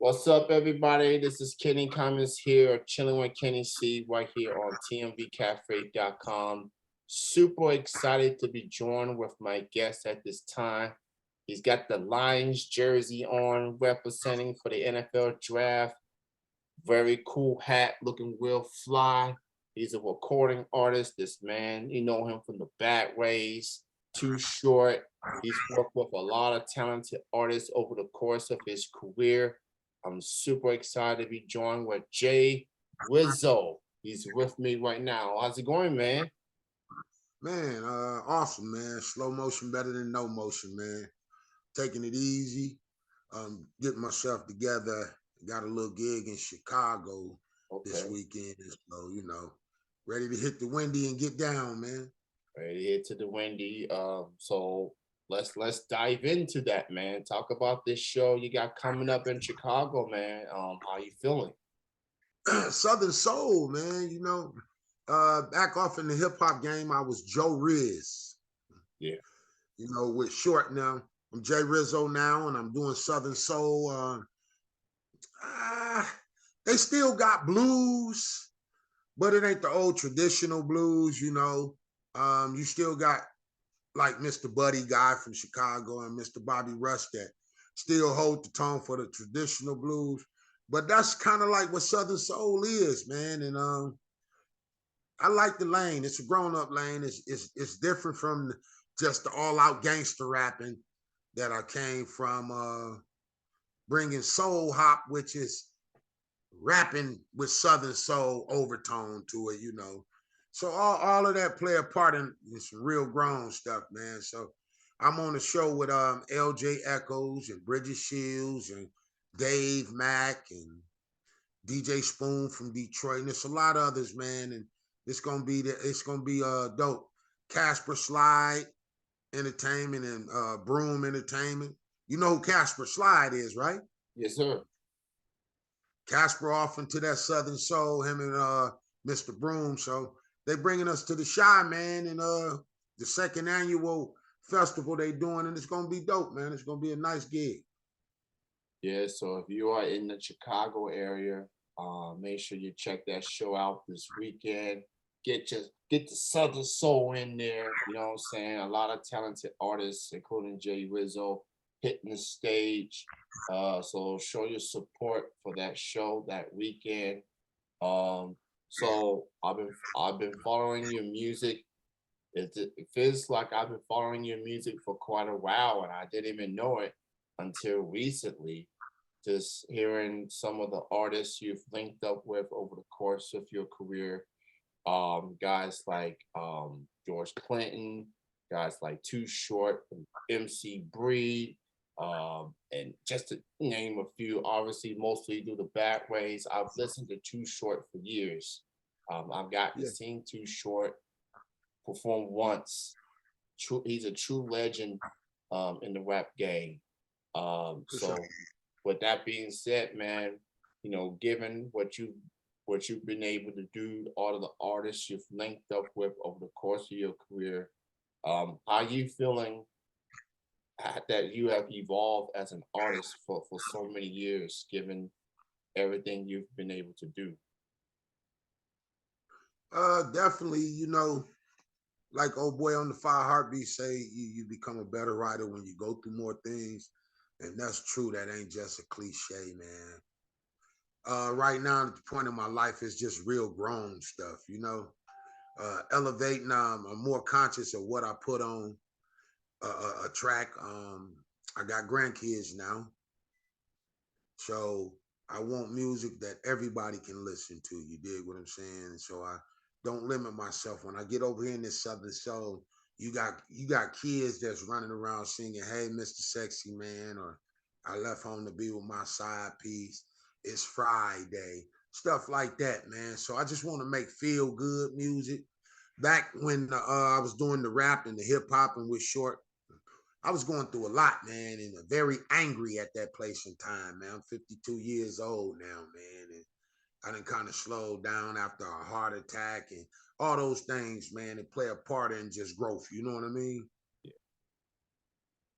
What's up, everybody? This is Kenny Cummins here, chilling with Kenny C right here on tmvcafe.com. Super excited to be joined with my guest at this time. He's got the Lions jersey on, representing for the NFL draft. Very cool hat, looking real fly. He's a recording artist. This man, you know him from the Bad Ways, Too Short. He's worked with a lot of talented artists over the course of his career. I'm super excited to be joined with J Rizo. He's with me right now. How's it going, man? Man, awesome, man. Slow motion better than no motion, man. Taking it easy, getting myself together. Got a little gig in Chicago this Okay. weekend, so ready to hit the windy and get down, man. Ready to head to the Wendy. So let's dive into that, man. Talk about this show you got coming up in Chicago, man. How you feeling? Southern Soul, man. Back off in the hip hop game, I was Joe Riz. Yeah. With short now. I'm J Rizo now, and I'm doing Southern Soul. Uh, they still got blues, but it ain't the old traditional blues. You still got like Mr. Buddy Guy from Chicago and Mr. Bobby Rush that still hold the tone for the traditional blues. But that's kind of like what Southern Soul is, man. And I like the lane. It's a grown-up lane. It's different from just the all-out gangster rapping that I came from, bringing soul hop, which is rapping with Southern soul overtone to it. So all of that play a part in some real grown stuff, man. So I'm on the show with LJ Echoes and Bridget Shields and Dave Mack and DJ Spoon from Detroit, and there's a lot of others, man. And it's gonna be dope. Casper Slide Entertainment and Broom Entertainment. You know who Casper Slide is, right? Yes, sir. Casper off into that Southern Soul, him and Mr. Broom. So they bringing us to the Shy, man, and the second annual festival they doing, and it's gonna be dope, man. It's gonna be a nice gig. Yeah, so if you are in the Chicago area, make sure you check that show out this weekend. Get the Southern Soul in there. You know what I'm saying? A lot of talented artists, including J Rizo, hitting the stage. So show your support for that show that weekend. Um, so I've been following your music. It feels like I've been following your music for quite a while, and I didn't even know it until recently. Just hearing some of the artists you've linked up with over the course of your career, guys like George Clinton, guys like Too Short, MC Breed, and just to name a few. Obviously, mostly do the back ways. I've listened to Too Short for years. I've gotten to Yeah, see Too Short perform once. He's a true legend in the rap game. for sure. So with that being said, man, given what you've been able to do, all of the artists you've linked up with over the course of your career, how you feeling that you have evolved as an artist for so many years, given everything you've been able to do? Definitely, like old boy on the Fire Heartbeat say, you become a better writer when you go through more things. And that's true. That ain't just a cliche, man. Right now, at the point in my life, is just real grown stuff. Elevating. I'm more conscious of what I put on a track. I got grandkids now, so I want music that everybody can listen to. You dig what I'm saying? So I don't limit myself. When I get over here in this Southern Soul, you got kids that's running around singing, "Hey, Mr. Sexy Man," or "I left home to be with my side piece. It's Friday." Stuff like that, man. So I just want to make feel good music. Back when I was doing the rap and the hip hop and with short, I was going through a lot, man, and very angry at that place and time, man. I'm 52 years old now, man, and I done kind of slowed down after a heart attack and all those things, man, that play a part in just growth. You know what I mean?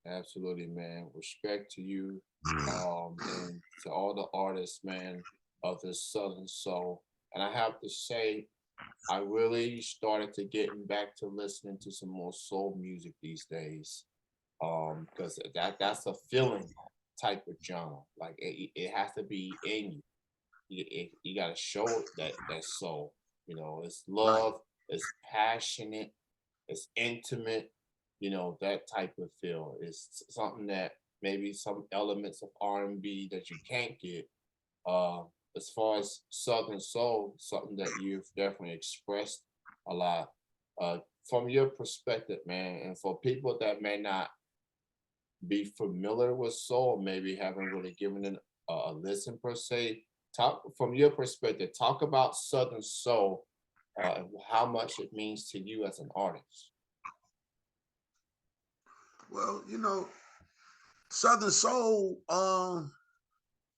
Absolutely, man. Respect to you, and to all the artists, man, of the Southern Soul. And I have to say, I really started to getting back to listening to some more soul music these days. Because that's a feeling type of genre. Like it has to be in you. You got to show that soul. You know, it's Right. love, it's passionate, it's intimate. You know, that type of feel is something that maybe some elements of R&B that you can't get. Uh, as far as Southern Soul, something that you've definitely expressed a lot. From your perspective, man, and for people that may not be familiar with soul, maybe haven't really given it a listen per se. Talk from your perspective. Talk about Southern Soul and how much it means to you as an artist. Well, Southern Soul,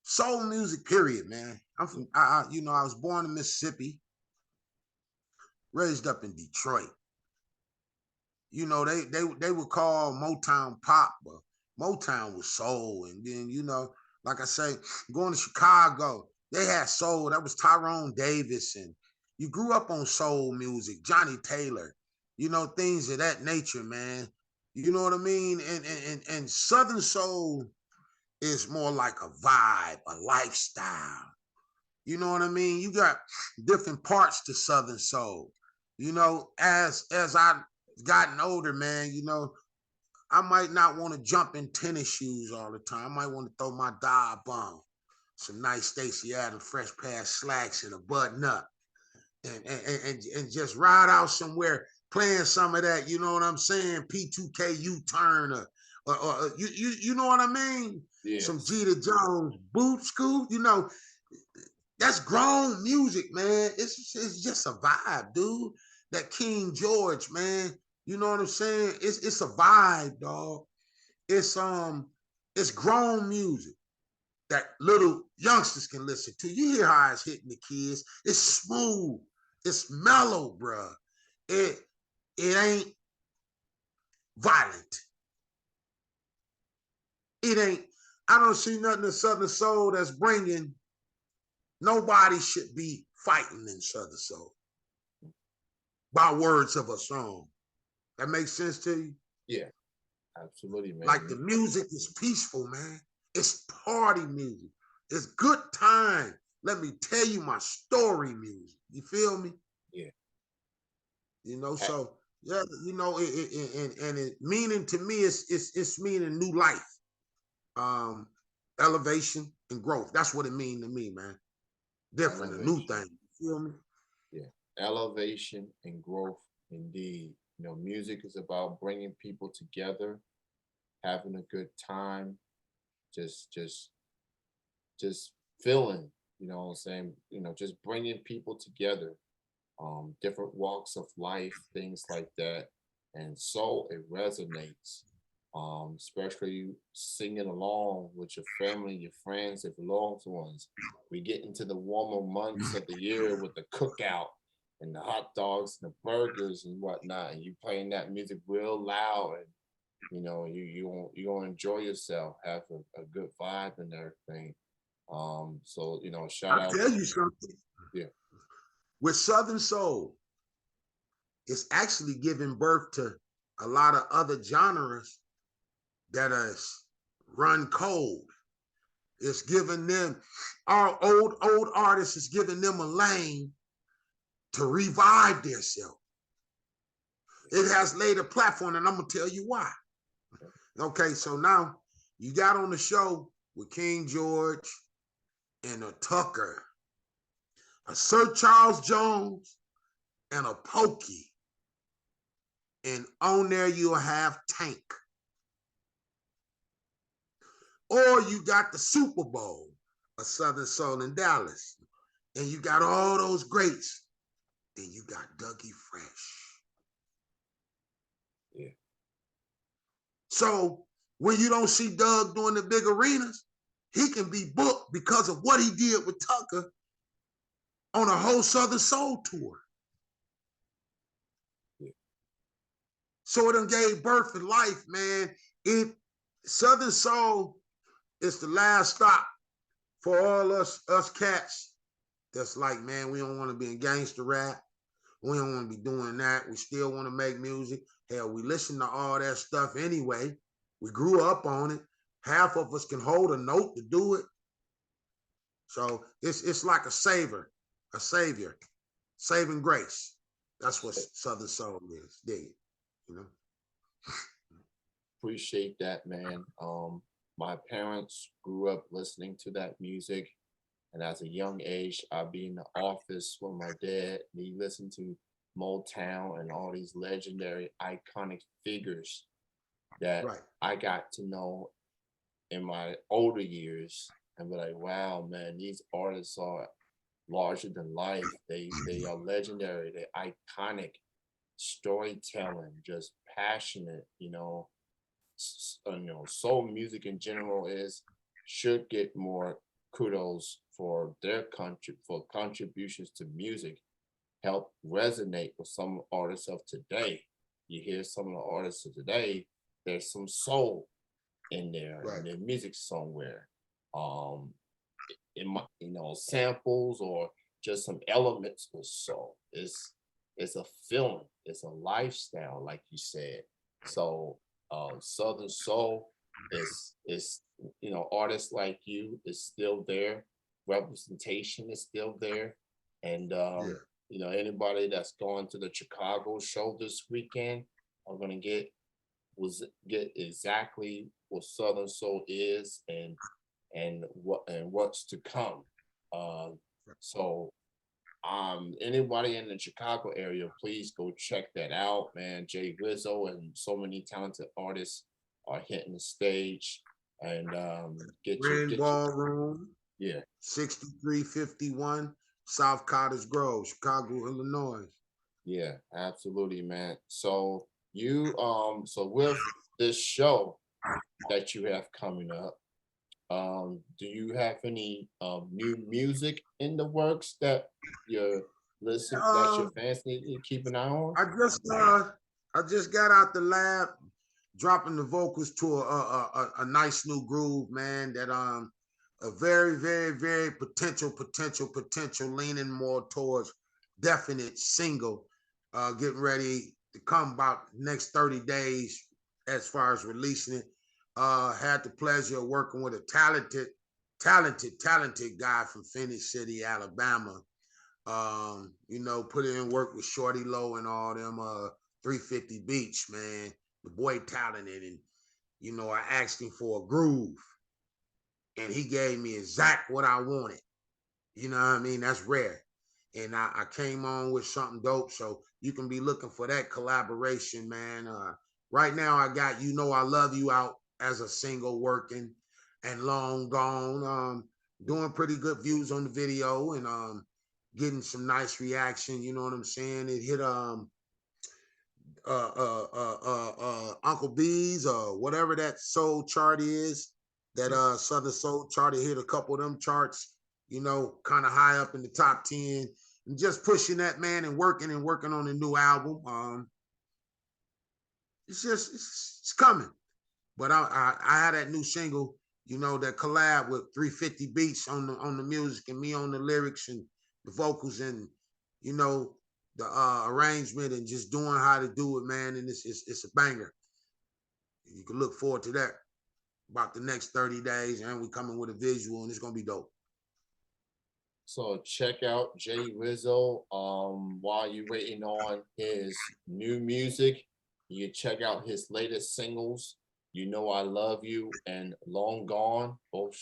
soul music. Period, man. I'm from. I was born in Mississippi, raised up in Detroit. They would call Motown pop, but Motown was soul. And then, like I say, going to Chicago, they had soul. That was Tyrone Davis. And you grew up on soul music, Johnny Taylor, things of that nature, man. You know what I mean? And Southern Soul is more like a vibe, a lifestyle. You know what I mean? You got different parts to Southern Soul. As I gotten older, man, I might not want to jump in tennis shoes all the time. I might want to throw my dive on, some nice Stacey Adams fresh pair of slacks and a button up, and just ride out somewhere playing some of that. You know what I'm saying? P2K U-turn or you know what I mean? Some Yes, Jeter Jones boot scoop. That's grown music, man. It's just a vibe, dude. That King George, man. You know what I'm saying? It's a vibe, dog. It's grown music that little youngsters can listen to. You hear how it's hitting the kids. It's smooth. It's mellow, bruh. It it ain't violent. It ain't. I don't see nothing in Southern Soul that's bringing. Nobody should be fighting in Southern Soul by words of a song. That makes sense to you? yeah, absolutely, Like man. the music is peaceful, man. It's party music. It's good time. Let me tell you my story music. You feel me? Yeah, A- So yeah, and it meaning to me it's meaning new life, um, elevation and growth. That's what it mean to me, man. Different, a new elevation. thing. You feel me? Yeah, elevation and growth, indeed. You know, music is about bringing people together, having a good time, just, just, just feeling. You know what I'm saying? You know, just bringing people together, different walks of life, things like that. And so it resonates, especially you singing along with your family, your friends, your loved ones. We get into the warmer months of the year with the cookout and the hot dogs and the burgers and whatnot, and you playing that music real loud, and you gonna enjoy yourself, have a good vibe and everything. So shout I out, tell you something. yeah, With Southern Soul, it's actually giving birth to a lot of other genres that is run cold. It's giving them our old artists is giving them a lane to revive themselves. It has laid a platform, and I'm gonna tell you why. Okay, so now you got on the show with King George and a Tucker, a Sir Charles Jones, and a Pokey. And on there you'll have Tank. Or you got the Super Bowl of Southern Soul in Dallas. And you got all those greats. And you got Dougie Fresh. yeah, So when you don't see Doug doing the big arenas, he can be booked because of what he did with Tucker on a whole Southern Soul tour. yeah, So it done gave birth to life, man. It Southern Soul is the last stop for all us cats that's like, man, we don't want to be in gangster rap. We don't want to be doing that. We still want to make music. Hell, we listen to all that stuff anyway. We grew up on it. Half of us can hold a note to do it. So it's like a savior, saving grace. That's what Southern Soul is. Dig it, you know. Appreciate that, man. My parents grew up listening to that music, and as a young age, I'd be in the office with my dad. And he listened to Motown and all these legendary, iconic figures that Right. I got to know in my older years, and be like, wow, man, these artists are larger than life. They are legendary. They're iconic, storytelling, just passionate. Soul music in general is should get more kudos for their country for contributions to music. Help resonate with some artists of today. You hear some of the artists of today, there's some soul in there in Right. their music somewhere. Um, in my, samples or just some elements of soul. It's a feeling, it's a lifestyle, like you said. So Southern Soul is artists like you is still there, representation is still there, and Yeah. anybody that's going to the Chicago show this weekend are gonna get exactly what Southern Soul is and what's to come. Uh, so anybody in the Chicago area, please go check that out, man. J Rizo and so many talented artists are hitting the stage, and Grand get your Ballroom, yeah. 6351 South Cottage Grove, Chicago, Illinois. Yeah, absolutely, man. So so with this show that you have coming up, do you have any new music in the works that you're that your Um, fans need to keep an eye on? I just I just got out the lab, dropping the vocals to a nice new groove, man. That a very very potential leaning more towards definite single. Getting ready to come about next 30 days as far as releasing it. Had the pleasure of working with a talented guy from Phoenix City, Alabama. Put in work with Shorty Low and all them 350 Beach, man. The boy talented, and I asked him for a groove, and he gave me exact what I wanted. You know what I mean? That's rare. And I came on with something dope. So you can be looking for that collaboration, man. Right now I got I Love You out as a single working and Long Gone. Doing pretty good views on the video and getting some nice reaction, you know what I'm saying? It hit Uncle B's or whatever that soul chart is, that Southern Soul chart. It hit a couple of them charts, kind of high up in the top 10. And just pushing that, man, and working on a new album. It's coming. But I had that new single, that collab with 350 Beats on the music and me on the lyrics and the vocals and the arrangement and just doing how to do it, man. And it's a banger. You can look forward to that about the next 30 days, and we coming with a visual, and it's gonna be dope. So check out J Rizo. While you're waiting on his new music, you can check out his latest singles. You Know I Love You and Long Gone. Both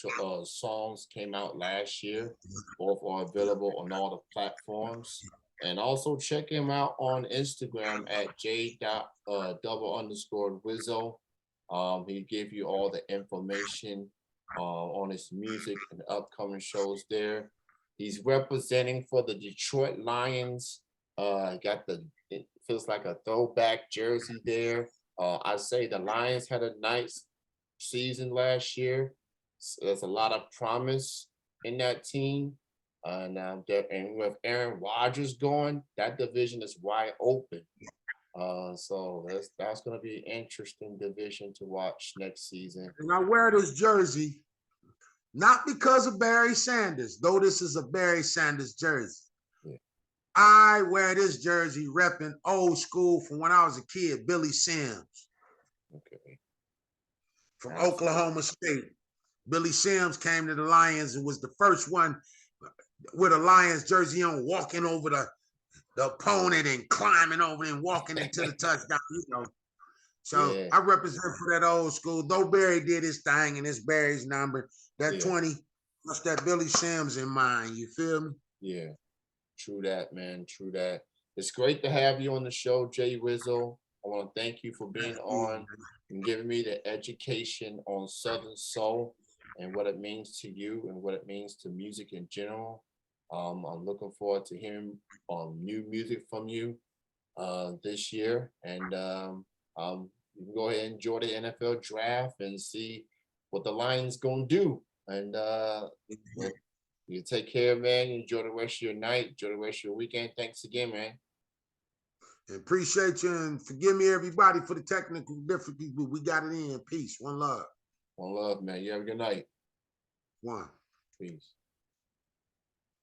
songs came out last year. Both are available on all the platforms. And also check him out on Instagram at j.double_Rizzo. He give you all the information on his music and upcoming shows there. He's representing for the Detroit Lions. It feels like a throwback jersey there. I say the Lions had a nice season last year. So there's a lot of promise in that team. And with Aaron Rodgers going, that division is wide open. So that's gonna be an interesting division to watch next season. And I wear this jersey not because of Barry Sanders, though this is a Barry Sanders jersey. Yeah. I wear this jersey repping old school from when I was a kid, Billy Sims Okay. from That's Oklahoma State. Billy Sims came to the Lions and was the first one with a Lions jersey on, walking over the opponent and climbing over and walking into the touchdown, you know. So yeah, I represent for that old school. Though Barry did his thing and it's Barry's number, that yeah, 20, that's that Billy Sims in mind. You feel me? yeah. True that, man. True that. It's great to have you on the show, J Rizo. I want to thank you for being on and giving me the education on Southern Soul and what it means to you and what it means to music in general. I'm looking forward to hearing new music from you this year, and you can go ahead and enjoy the NFL draft and see what the Lions gonna do. And well, you take care, man. Enjoy the rest of your night. Enjoy the rest of your weekend. Thanks again, man. And appreciate you and forgive me, everybody, for the technical difficulties, but we got it in. Peace. One love. One love, man. You have a good night. One. Peace.